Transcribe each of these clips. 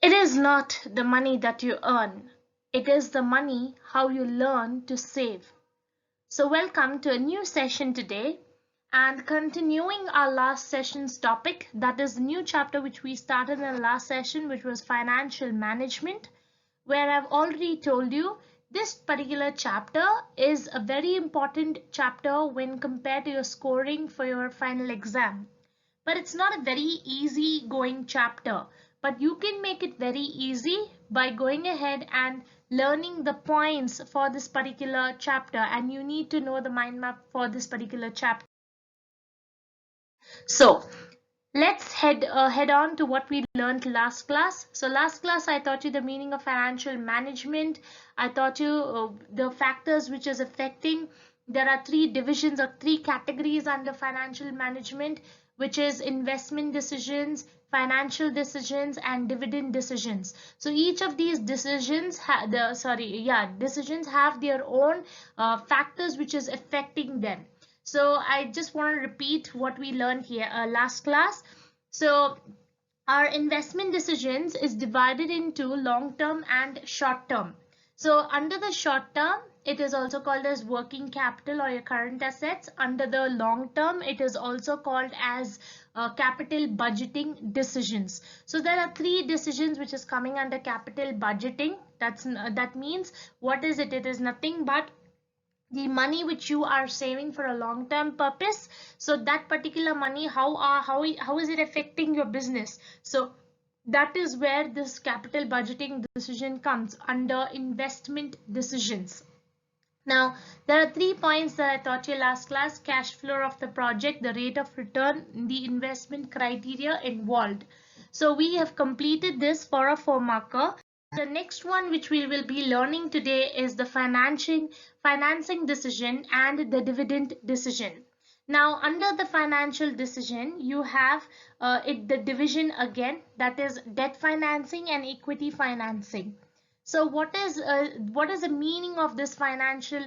It is not the money that you earn, it is the money how you learn to save. So, welcome to a new session today and continuing our last session's topic, that is, the new chapter which we started in the last session, which was financial management, where I've already told you this particular chapter is a very important chapter when compared to your scoring for your final exam. But it's not a very easy going chapter, but you can make it very easy by going ahead and learning the points for this particular chapter, and you need to know the mind map for this particular chapter. So let's head on to what we learned last class. So last class I taught you the meaning of financial management. I taught you the factors which is affecting. There are three divisions or three categories under financial management, which is investment decisions, financial decisions, and dividend decisions. So each of these decisions decisions have their own factors which is affecting them. So I just want to repeat what we learned here last class. So our investment decisions is divided into long term and short term. So under the short term, it is also called as working capital or your current assets. Under the long term, it is also called as capital budgeting decisions. So there are three decisions which is coming under capital budgeting. That means, what is it? It is nothing but the money which you are saving for a long term purpose. So that particular money, how is it affecting your business? So that is where this capital budgeting decision comes under investment decisions. Now, there are 3 points that I taught you last class: cash flow of the project, the rate of return, the investment criteria involved. So we have completed this for a 4 marker. The next one which we will be learning today is the financing decision and the dividend decision. Now, under the financial decision, you have the division again, that is debt financing and equity financing. So what is the meaning of this financial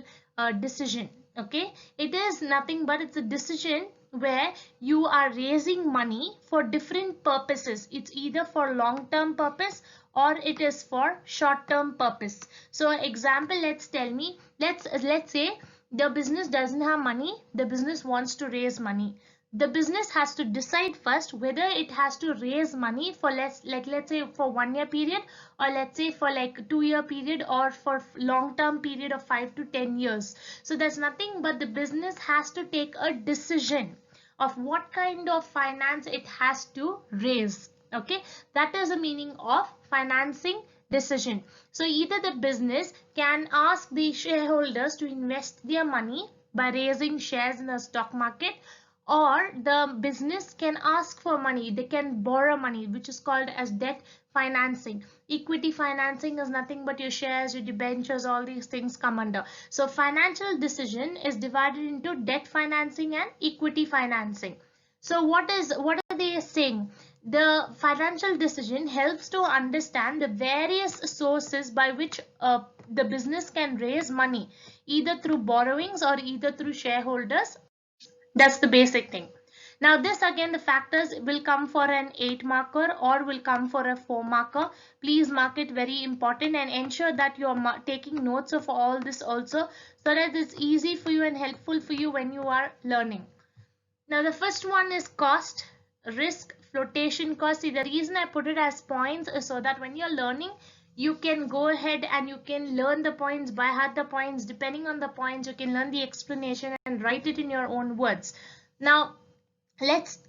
decision? Okay, it is nothing but it's a decision where you are raising money for different purposes. It's either for long term purpose or it is for short term purpose. So example, let's say the business doesn't have money, the business wants to raise money. The business has to decide first whether it has to raise money for let's say for 1 year period, or let's say for like 2 year period, or for long term period of 5 to 10 years. So there's nothing but the business has to take a decision of what kind of finance it has to raise. Okay, that is the meaning of financing decision. So either the business can ask the shareholders to invest their money by raising shares in the stock market, or the business can ask for money, they can borrow money, which is called as debt financing. Equity financing is nothing but your shares, your debentures, all these things come under. So financial decision is divided into debt financing and equity financing. So what are they saying? The financial decision helps to understand the various sources by which the business can raise money, either through borrowings or either through shareholders. That's the basic thing. Now this again, the factors will come for an 8 marker or will come for a 4 marker. Please mark it very important and ensure that you are taking notes of all this also, so that it's easy for you and helpful for you when you are learning. Now the first one is cost, risk, flotation cost. See, the reason I put it as points is so that when you're learning, you can go ahead and you can learn the points, by heart the points. Depending on the points, you can learn the explanation and write it in your own words. Now let's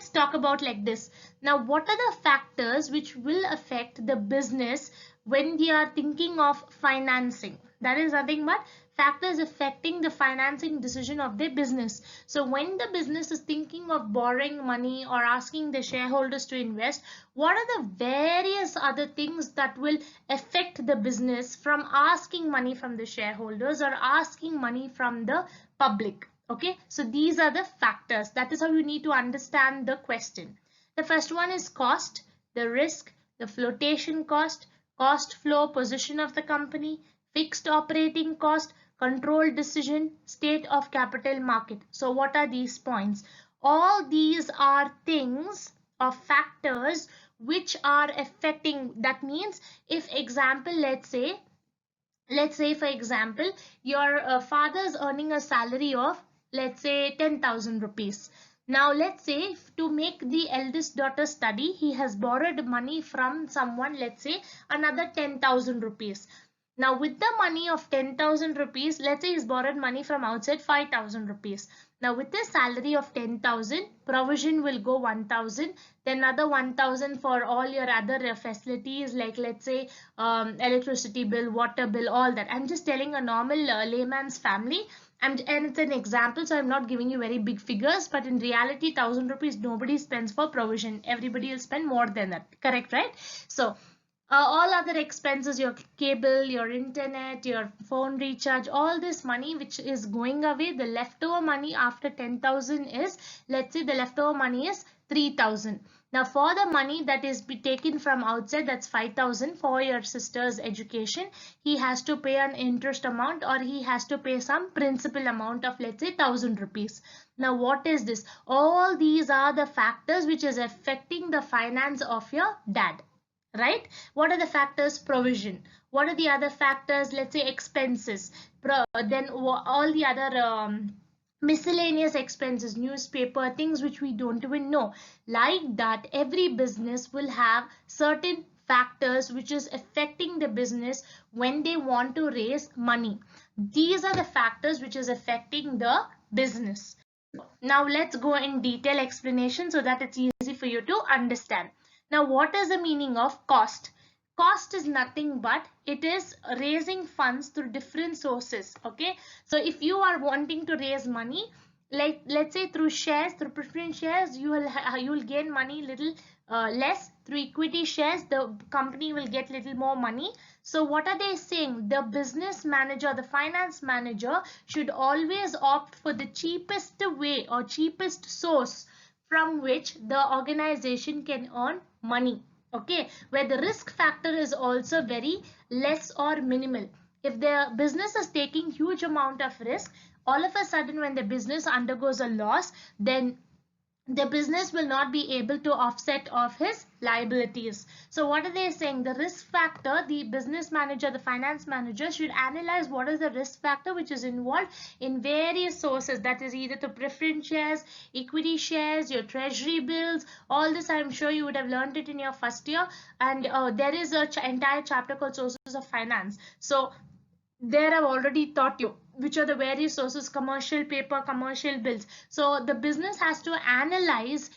talk about like this. Now, what are the factors which will affect the business when they are thinking of financing? That is nothing but factors affecting the financing decision of their business. So when the business is thinking of borrowing money or asking the shareholders to invest, what are the various other things that will affect the business from asking money from the shareholders or asking money from the public? Okay, so these are the factors. That is how you need to understand the question. The first one is cost, the risk, the flotation cost, cost flow, position of the company, fixed operating cost, control decision, state of capital market. So what are these points? All these are things or factors which are affecting. That means if example, let's say for example, your father's earning a salary of, let's say, 10,000 rupees. Now let's say to make the eldest daughter study, he has borrowed money from someone, let's say another 10,000 rupees. Now with the money of 10,000 rupees, let's say he's borrowed money from outside 5,000 rupees. Now with the salary of 10,000, provision will go 1,000, then another 1,000 for all your other facilities, like let's say electricity bill, water bill, all that. I'm just telling a normal layman's family, and it's an example, so I'm not giving you very big figures, but in reality 1,000 rupees nobody spends for provision. Everybody will spend more than that, correct, right? So all other expenses, your cable, your internet, your phone recharge, all this money which is going away, the leftover money after 10,000 is, let's say the leftover money is 3,000. Now for the money that is be taken from outside, that's 5,000 for your sister's education, he has to pay an interest amount, or he has to pay some principal amount of, let's say, 1,000 rupees. Now what is this? All these are the factors which is affecting the finance of your dad. Right? What are the factors? Provision. What are the other factors? Let's say expenses. Then all the other miscellaneous expenses, newspaper, things which we don't even know. Like that, every business will have certain factors which is affecting the business when they want to raise money. These are the factors which is affecting the business. Now let's go in detail explanation so that it's easy for you to understand. Now, what is the meaning of cost? Cost is nothing but it is raising funds through different sources. Okay, so if you are wanting to raise money, like let's say through shares, through preference shares, you will gain money little less. Through equity shares, the company will get little more money. So what are they saying? The business manager, the finance manager should always opt for the cheapest way or cheapest source from which the organization can earn money. Okay, where the risk factor is also very less or minimal. If the business is taking huge amount of risk, all of a sudden when the business undergoes a loss, then the business will not be able to offset off his liabilities. So what are they saying? The risk factor, the business manager, the finance manager should analyze what is the risk factor which is involved in various sources. That is either the preference shares, equity shares, your treasury bills. All this I'm sure you would have learned it in your first year. And there is a entire chapter called sources of finance. So there I've already taught you which are the various sources: commercial paper, commercial bills. So the business has to analyze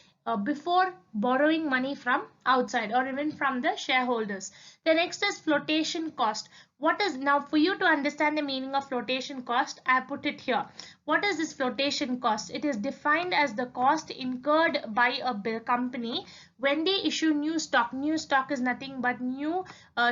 before borrowing money from outside or even from the shareholders. The next is flotation cost. What is, now for you to understand the meaning of flotation cost, I put it here. What is this flotation cost? It is defined as the cost incurred by a company when they issue new stock. New stock is nothing but new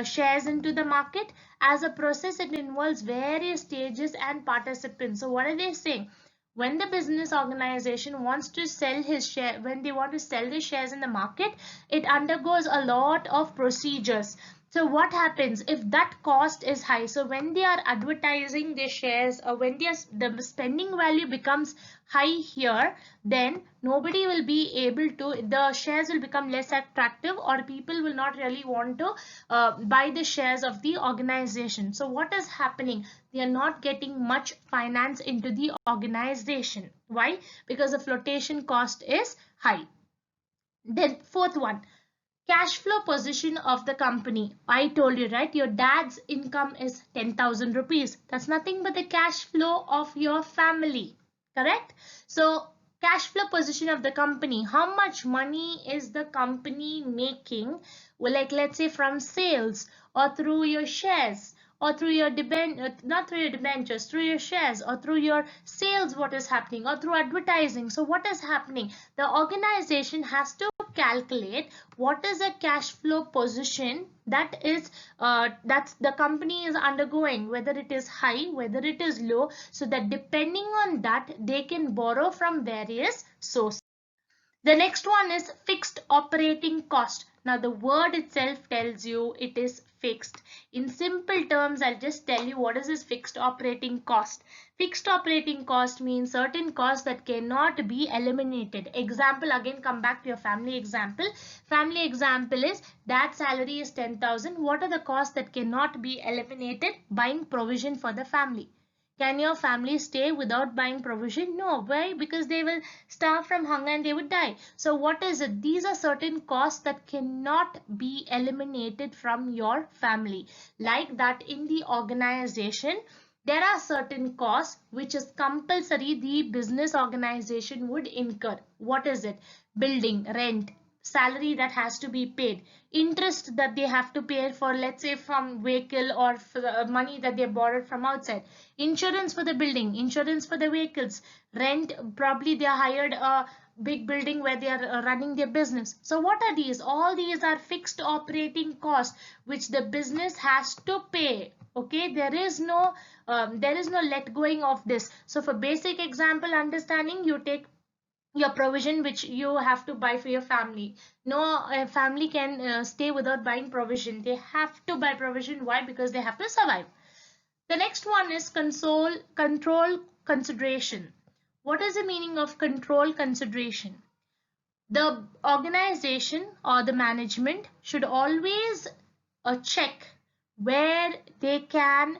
shares into the market. As a process, it involves various stages and participants. So what are they saying? When the business organization wants to sell his share, when they want to sell the shares in the market, it undergoes a lot of procedures. So what happens if that cost is high? So when they are advertising their shares, or when the spending value becomes high here, then nobody will be able to, the shares will become less attractive, or people will not really want to buy the shares of the organization. So what is happening? They are not getting much finance into the organization. Why? Because the flotation cost is high. Then fourth one, cash flow position of the company. I told you, right? Your dad's income is 10,000 rupees. That's nothing but the cash flow of your family. Correct? So cash flow position of the company. How much money is the company making? Well, like let's say from sales or through your shares, or through your not through your debentures, through your shares, or through your sales, what is happening, or through advertising. So what is happening? The organization has to calculate what is a cash flow position that is that's the company is undergoing, whether it is high, whether it is low, so that depending on that they can borrow from various sources. The next one is fixed operating cost. Now the word itself tells you it is fixed. In simple terms, I'll just tell you what is this fixed operating cost. Fixed operating cost means certain costs that cannot be eliminated. Example, again come back to your family example. Family example is that salary is 10,000. What are the costs that cannot be eliminated? Buying provision for the family. Can your family stay without buying provision? No. Why? Because they will starve from hunger and they would die. So what is it? These are certain costs that cannot be eliminated from your family. Like that in the organization, there are certain costs which is compulsory the business organization would incur. What is it? Building, rent, salary that has to be paid, interest that they have to pay for, let's say from vehicle or for the money that they borrowed from outside, insurance for the building, insurance for the vehicles, rent, probably they are hired a big building where they are running their business. So what are these? All these are fixed operating costs which the business has to pay. Okay, there is no let going of this. So for basic example understanding, you take your provision which you have to buy for your family. No family can stay without buying provision. They have to buy provision. Why? Because they have to survive. The next one is control consideration. What is the meaning of control consideration? The organization or the management should always check where they can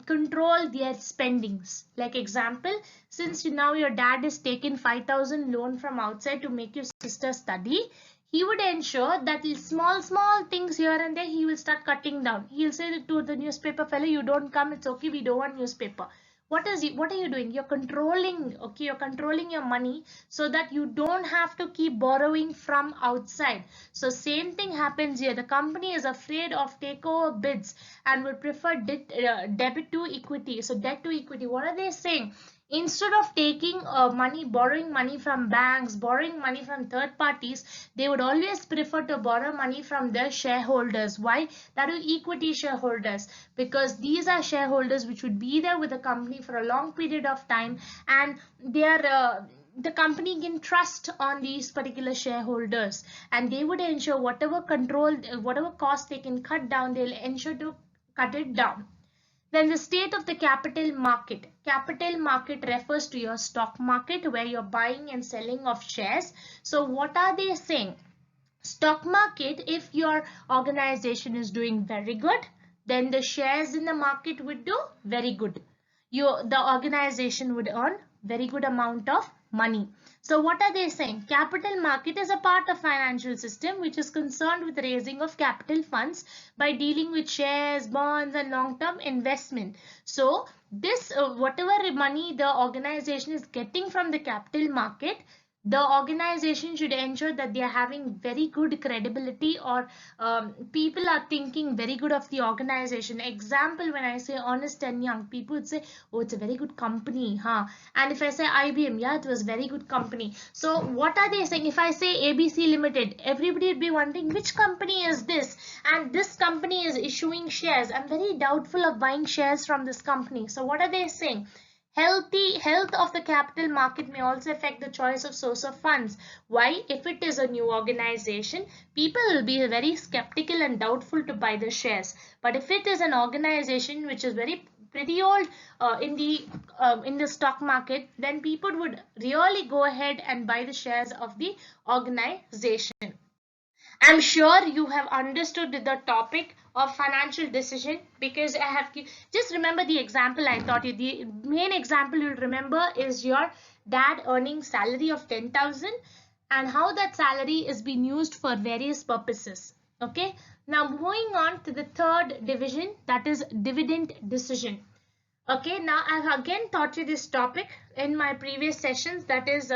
control their spendings. Like example, since now your dad is taking 5,000 loan from outside to make your sister study, he would ensure that small things here and there he will start cutting down. He'll say to the newspaper fellow, you don't come, it's okay, we don't want newspaper. What are you doing? You're controlling, okay, you're controlling your money so that you don't have to keep borrowing from outside. So same thing happens here. The company is afraid of takeover bids and would prefer debit to equity. So debt to equity, what are they saying? Instead of taking borrowing money from banks, borrowing money from third parties, they would always prefer to borrow money from their shareholders. Why? That are equity shareholders, because these are shareholders which would be there with the company for a long period of time, and they are the company can trust on these particular shareholders, and they would ensure whatever cost they can cut down, they'll ensure to cut it down. Then the state of the capital market. Capital market refers to your stock market where you're buying and selling of shares. So what are they saying? Stock market, if your organization is doing very good, then the shares in the market would do very good. The organization would earn very good amount of money. So what are they saying? Capital market is a part of financial system which is concerned with raising of capital funds by dealing with shares, bonds and long-term investment. So this whatever money the organization is getting from the capital market, the organization should ensure that they are having very good credibility, or people are thinking very good of the organization. Example, when I say Ernst and Young, people would say, oh, it's a very good company, huh? And if I say IBM, yeah, it was very good company. So what are they saying? If I say ABC Limited, everybody would be wondering which company is this, and this company is issuing shares. I'm very doubtful of buying shares from this company. So what are they saying? Health of the capital market may also affect the choice of source of funds. Why? If it is a new organization, people will be very skeptical and doubtful to buy the shares. But if it is an organization which is pretty old in the stock market, then people would really go ahead and buy the shares of the organization. I'm sure you have understood the topic of financial decision, because I have just remember the example I taught you. The main example you'll remember is your dad earning salary of 10,000 and how that salary is being used for various purposes. Okay. Now moving on to the third division, that is dividend decision. Okay. Now I've again taught you this topic in my previous sessions. That is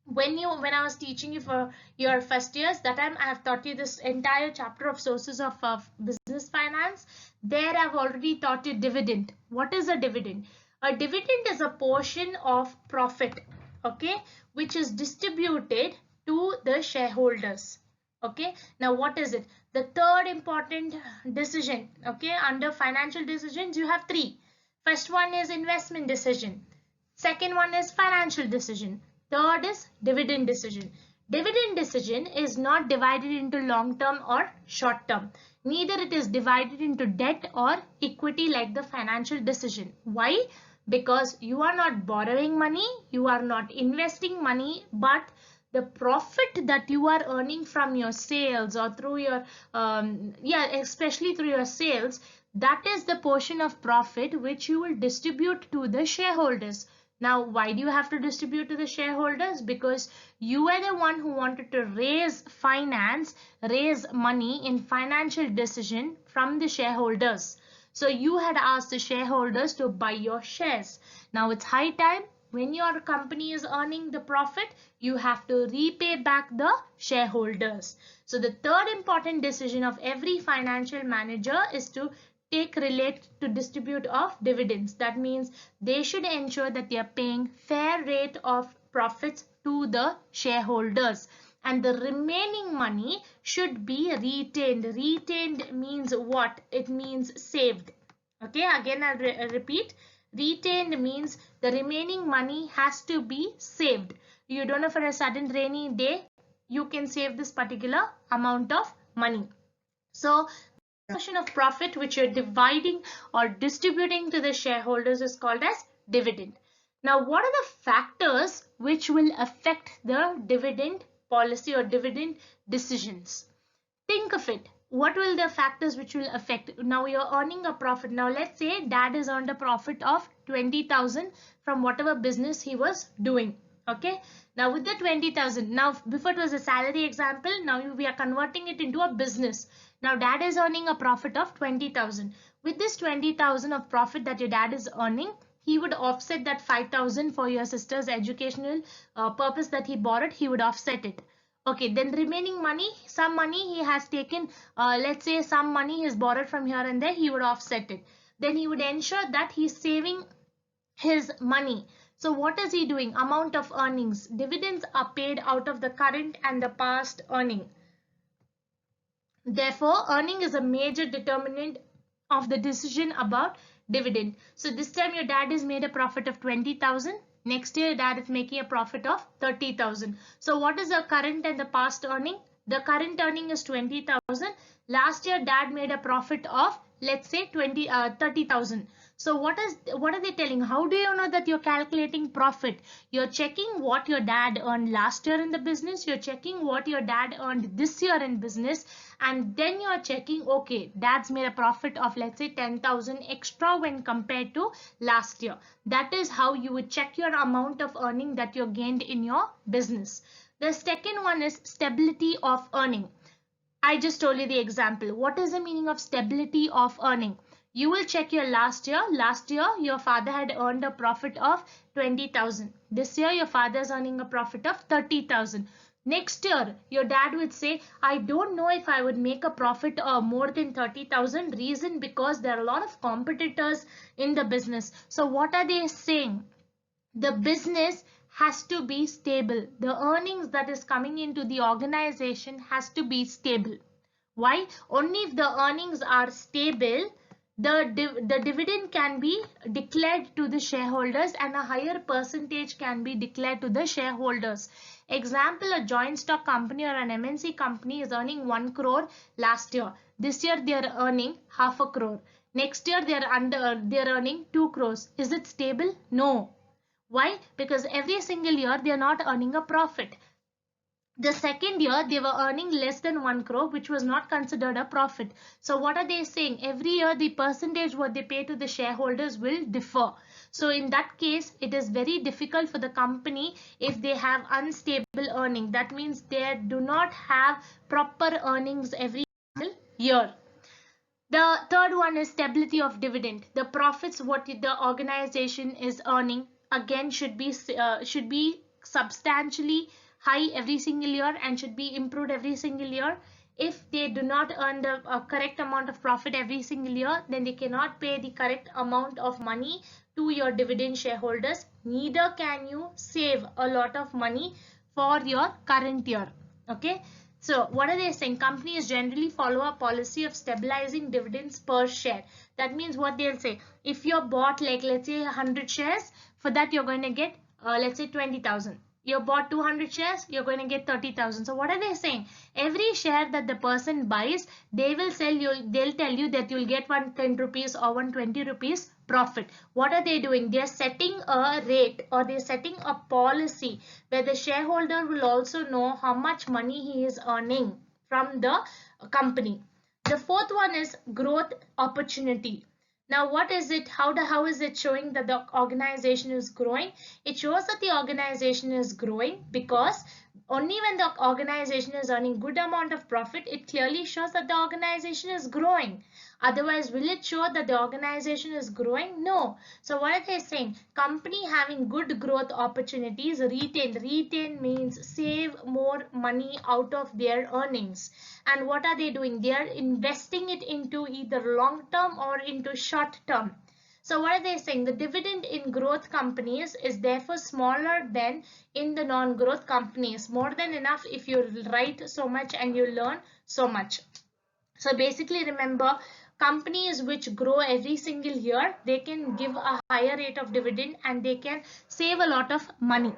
when I was teaching you for your first years, that time I have taught you this entire chapter of sources of business finance. There I've already taught you dividend. What is a dividend? A dividend is a portion of profit, okay, which is distributed to the shareholders. Okay, now what is it? The third important decision, okay, under financial decisions you have three. First one is investment decision, second one is financial decision, third is dividend decision. Dividend decision is not divided into long term or short term. Neither it is divided into debt or equity like the financial decision. Why? Because you are not borrowing money, you are not investing money, but the profit that you are earning from your sales or through your especially through your sales, that is the portion of profit which you will distribute to the shareholders. Now, why do you have to distribute to the shareholders? Because you are the one who wanted to raise money in financial decision from the shareholders. So you had asked the shareholders to buy your shares. Now it's high time, when your company is earning the profit, you have to repay back the shareholders. So the third important decision of every financial manager is to relate to distribute of dividends. That means they should ensure that they are paying fair rate of profits to the shareholders, and the remaining money should be retained. Retained means what? It means saved. Okay, again I'll repeat. Retained means the remaining money has to be saved. You don't know, for a sudden rainy day, you can save this particular amount of money. So portion of profit which you're dividing or distributing to the shareholders is called as dividend. Now, what are the factors which will affect the dividend policy or dividend decisions? Think of it. What will the factors which will affect? Now you're earning a profit. Now let's say dad has earned a profit of 20,000 from whatever business he was doing. Okay. Now with the 20,000, now before it was a salary example, now we are converting it into a business. Now dad is earning a profit of 20,000. With this 20,000 of profit that your dad is earning, he would offset that 5,000 for your sister's educational purpose that he borrowed. He would offset it. Okay, then remaining money, some money he has taken, let's say some money is borrowed from here and there, he would offset it. Then he would ensure that he's saving his money. So what is he doing? Amount of earnings. Dividends are paid out of the current and the past earning. Therefore, earning is a major determinant of the decision about dividend. So this time your dad has made a profit of 20,000. Next year, dad is making a profit of 30,000. So what is the current and the past earning? The current earning is 20,000. Last year, dad made a profit of, let's say 30,000. So what are they telling? How do you know that you're calculating profit? You're checking what your dad earned last year in the business. You're checking what your dad earned this year in business. And then you're checking, okay, dad's made a profit of, let's say 10,000 extra when compared to last year. That is how you would check your amount of earning that you gained in your business. The second one is stability of earning. I just told you the example. What is the meaning of stability of earning? You will check your last year. Last year, your father had earned a profit of 20,000. This year, your father is earning a profit of 30,000. Next year, your dad would say, I don't know if I would make a profit more than 30,000. Reason because there are a lot of competitors in the business. So what are they saying? The business has to be stable. The earnings that is coming into the organization has to be stable. Why? Only if the earnings are stable, the dividend can be declared to the shareholders and a higher percentage can be declared to the shareholders. Example, a joint stock company or an MNC company is earning 1 crore last year. This year they are earning half a crore. Next year they are earning 2 crores. Is it stable? No. Why? Because every single year they are not earning a profit. The second year they were earning less than 1 crore, which was not considered a profit. So what are they saying? Every year the percentage what they pay to the shareholders will differ. So in that case, it is very difficult for the company if they have unstable earning. That means they do not have proper earnings every year. The third one is stability of dividend. The profits what the organization is earning again should be substantially high every single year and should be improved every single year. If they do not earn the correct amount of profit every single year, then they cannot pay the correct amount of money to your dividend shareholders. Neither can you save a lot of money for your current year. Okay. So what are they saying? Companies generally follow a policy of stabilizing dividends per share. That means what they'll say, if you're bought like let's say 100 shares, for that you're going to get let's say 20,000. You bought 200 shares, you're going to get 30,000. So what are they saying? Every share that the person buys, they will sell you, they'll tell you that you'll get 110 rupees or 120 rupees profit. What are they doing? They're setting a rate, or they're setting a policy where the shareholder will also know how much money he is earning from the company. The fourth one is growth opportunity. Now, what is it? How is it showing that the organization is growing? It shows that the organization is growing because only when the organization is earning good amount of profit, it clearly shows that the organization is growing. Otherwise, will it show that the organization is growing? No. So what are they saying? Company having good growth opportunities, retain. Retain means save more money out of their earnings. And what are they doing? They are investing it into either long term or into short term. So what are they saying? The dividend in growth companies is therefore smaller than in the non-growth companies. More than enough if you write so much and you learn so much. So basically remember, companies which grow every single year, they can give a higher rate of dividend and they can save a lot of money.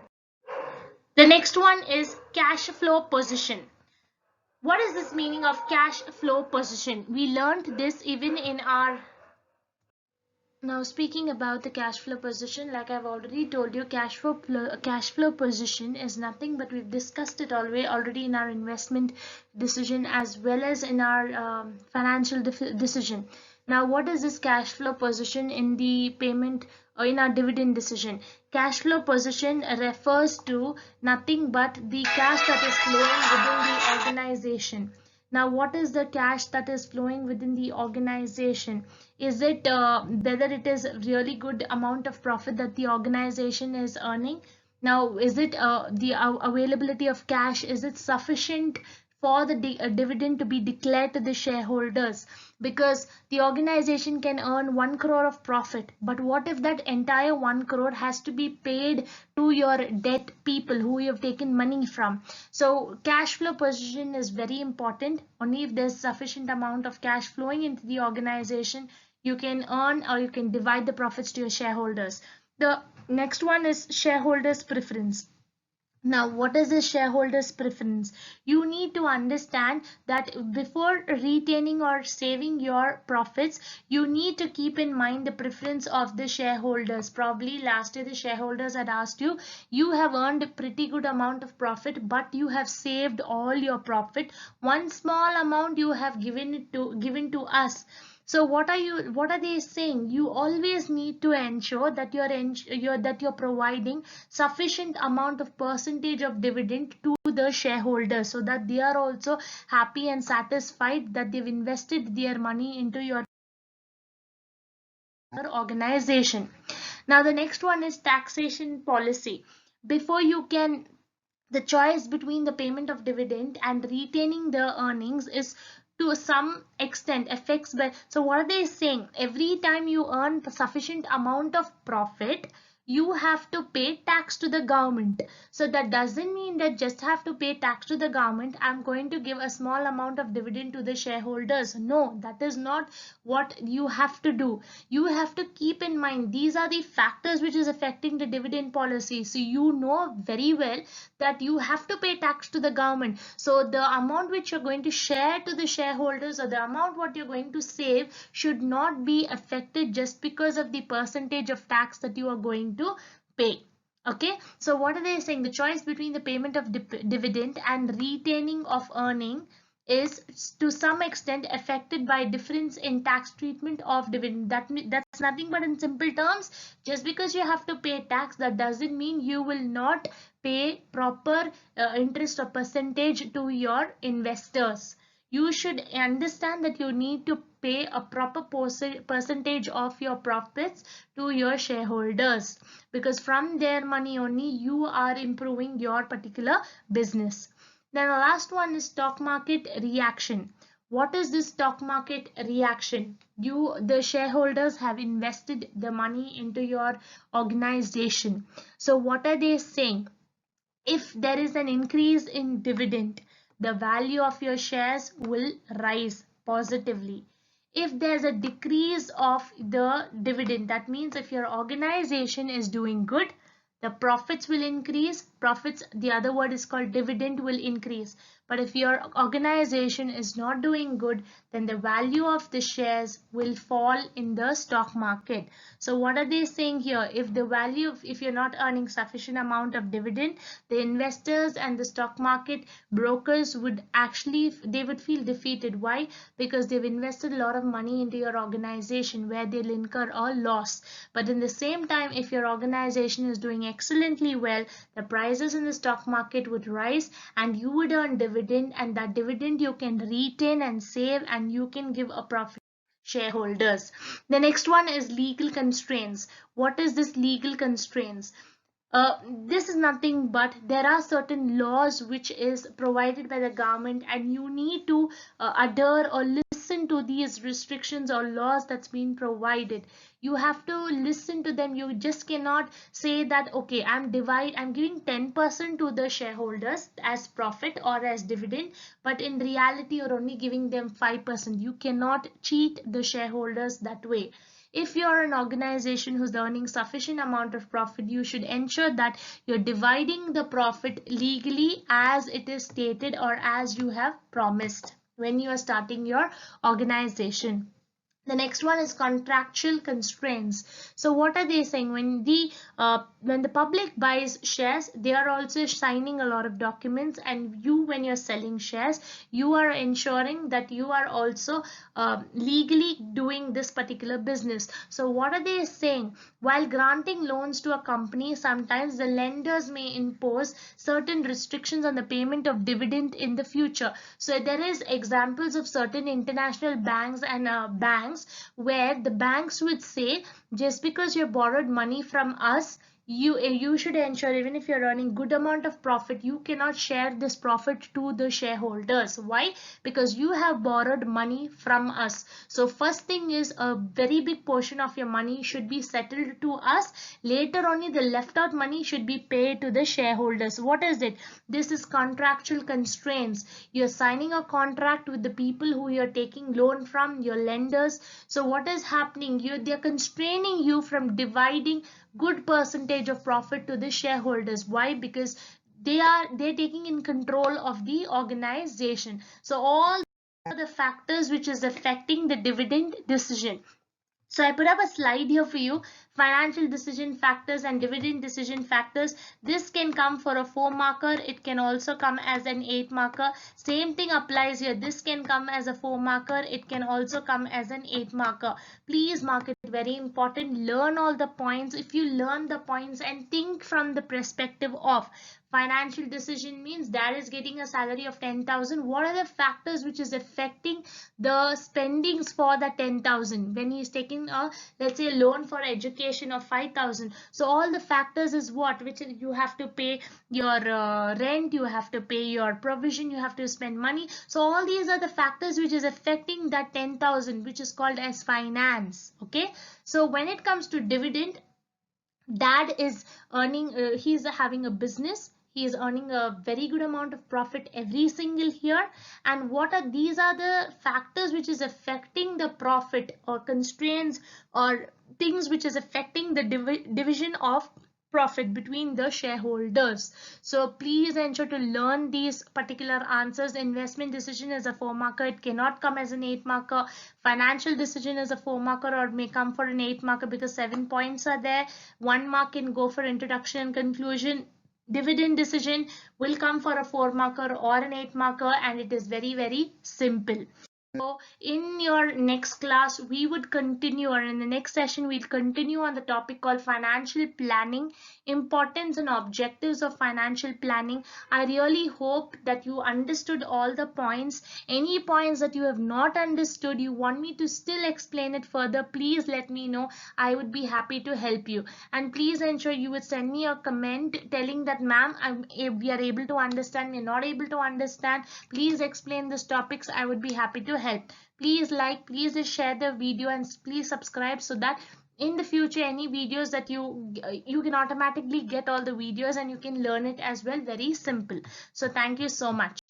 The next one is cash flow position. What is this meaning of cash flow position? We learned this even in our. Now speaking about the cash flow position, like I've already told you, cash flow position is nothing but we've discussed it already in our investment decision as well as in our financial decision. Now what is this cash flow position in the payment or in our dividend decision? Cash flow position refers to nothing but the cash that is flowing within the organization. Now what is the cash that is flowing within the organization? Is it whether it is really good amount of profit that the organization is earning? Now is it the availability of cash, is it sufficient for the dividend to be declared to the shareholders? Because the organization can earn 1 crore of profit, but what if that entire 1 crore has to be paid to your debt people who you have taken money from? So cash flow position is very important. Only if there's sufficient amount of cash flowing into the organization, you can earn or you can divide the profits to your shareholders. The next one is shareholders preference. Now, what is the shareholders preference? You need to understand that before retaining or saving your profits, you need to keep in mind the preference of the shareholders. Probably last year the shareholders had asked you, you have earned a pretty good amount of profit, but you have saved all your profit. One small amount you have given to us. So what are they saying? You always need to ensure that you're providing sufficient amount of percentage of dividend to the shareholders so that they are also happy and satisfied that they've invested their money into your organization. Now the next one is taxation policy. Before you can, the choice between the payment of dividend and retaining the earnings is to some extent affects by. So what are they saying? Every time you earn sufficient amount of profit, you have to pay tax to the government. So that doesn't mean that just have to pay tax to the government, I'm going to give a small amount of dividend to the shareholders. No, that is not what you have to do. You have to keep in mind these are the factors which is affecting the dividend policy. So you know very well that you have to pay tax to the government. So the amount which you're going to share to the shareholders or the amount what you're going to save should not be affected just because of the percentage of tax that you are going to pay. Okay, so what are they saying? The choice between the payment of dividend and retaining of earning is to some extent affected by difference in tax treatment of dividend. That's nothing but in simple terms, just because you have to pay tax, that doesn't mean you will not pay proper interest or percentage to your investors. You should understand that you need to pay a proper percentage of your profits to your shareholders, because from their money only you are improving your particular business. Then the last one is stock market reaction. What is this stock market reaction? The shareholders have invested the money into your organization. So what are they saying? If there is an increase in dividend, the value of your shares will rise positively. If there's a decrease of the dividend, that means if your organization is doing good, the profits will increase. Profits, the other word is called dividend, will increase. But if your organization is not doing good, then the value of the shares will fall in the stock market. So what are they saying here? If the value of, if you're not earning sufficient amount of dividend, the investors and the stock market brokers would actually, they would feel defeated. Why? Because they've invested a lot of money into your organization where they'll incur a loss. But in the same time, if your organization is doing excellently well, the prices in the stock market would rise and you would earn dividend, and that dividend you can retain and save, and you can give a profit shareholders. The next one is legal constraints. What is this legal constraints? This is nothing but there are certain laws which is provided by the government, and you need to adhere or listen to these restrictions or laws that's been provided. You have to listen to them. You just cannot say that, okay, I'm giving 10% to the shareholders as profit or as dividend, but in reality you're only giving them 5%. You cannot cheat the shareholders that way. If you're an organization who's earning sufficient amount of profit, you should ensure that you're dividing the profit legally as it is stated or as you have promised when you are starting your organization. The next one is contractual constraints. So what are they saying? When the public buys shares, they are also signing a lot of documents, and you, when you're selling shares, you are ensuring that you are also legally doing this particular business. So what are they saying? While granting loans to a company, sometimes the lenders may impose certain restrictions on the payment of dividend in the future. So there is examples of certain international banks and banks where the banks would say, just because you borrowed money from us, you should ensure, even if you're earning good amount of profit, you cannot share this profit to the shareholders. Why? Because you have borrowed money from us. So first thing is, a very big portion of your money should be settled to us. Later only the left out money should be paid to the shareholders. What is it? This is contractual constraints. You're signing a contract with the people who you're taking loan from, your lenders. So what is happening? They're constraining you from dividing good percentage of profit to the shareholders. Why? Because they're taking in control of the organization. So all the factors which is affecting the dividend decision. So I put up a slide here for you. Financial decision factors and dividend decision factors. This can come for a 4 marker. It can also come as an 8 marker. Same thing applies here. This can come as a 4 marker. It can also come as an 8 marker. Please mark it, very important. Learn all the points. If you learn the points and think from the perspective of financial decision, means dad is getting a salary of 10,000. What are the factors which is affecting the spendings for the 10,000 when he is taking a, let's say, loan for education of 5,000? So all the factors is what, which is, you have to pay your rent, you have to pay your provision, you have to spend money. So all these are the factors which is affecting that 10,000, which is called as finance. Okay, so when it comes to dividend, dad is earning, he's having a business. He is earning a very good amount of profit every single year. And what are these are the factors which is affecting the profit, or constraints, or things which is affecting the division of profit between the shareholders. So please ensure to learn these particular answers. Investment decision is a 4 marker. It cannot come as an 8 marker. Financial decision is a 4 marker, or may come for an 8 marker, because 7 points are there. 1 mark can go for introduction and conclusion. Dividend decision will come for a 4 marker or an 8 marker, and it is very, very simple. So in your next class, we would continue, or in the next session, we'll continue on the topic called financial planning, importance and objectives of financial planning. I really hope that you understood all the points. Any points that you have not understood, you want me to still explain it further, please let me know. I would be happy to help you. And please ensure you would send me a comment telling that, ma'am, we are able to understand, we are not able to understand. Please explain these topics. I would be happy to help. Please like, please share the video, and please subscribe, so that in the future any videos that you can automatically get all the videos, and you can learn it as well, very simple. So thank you so much.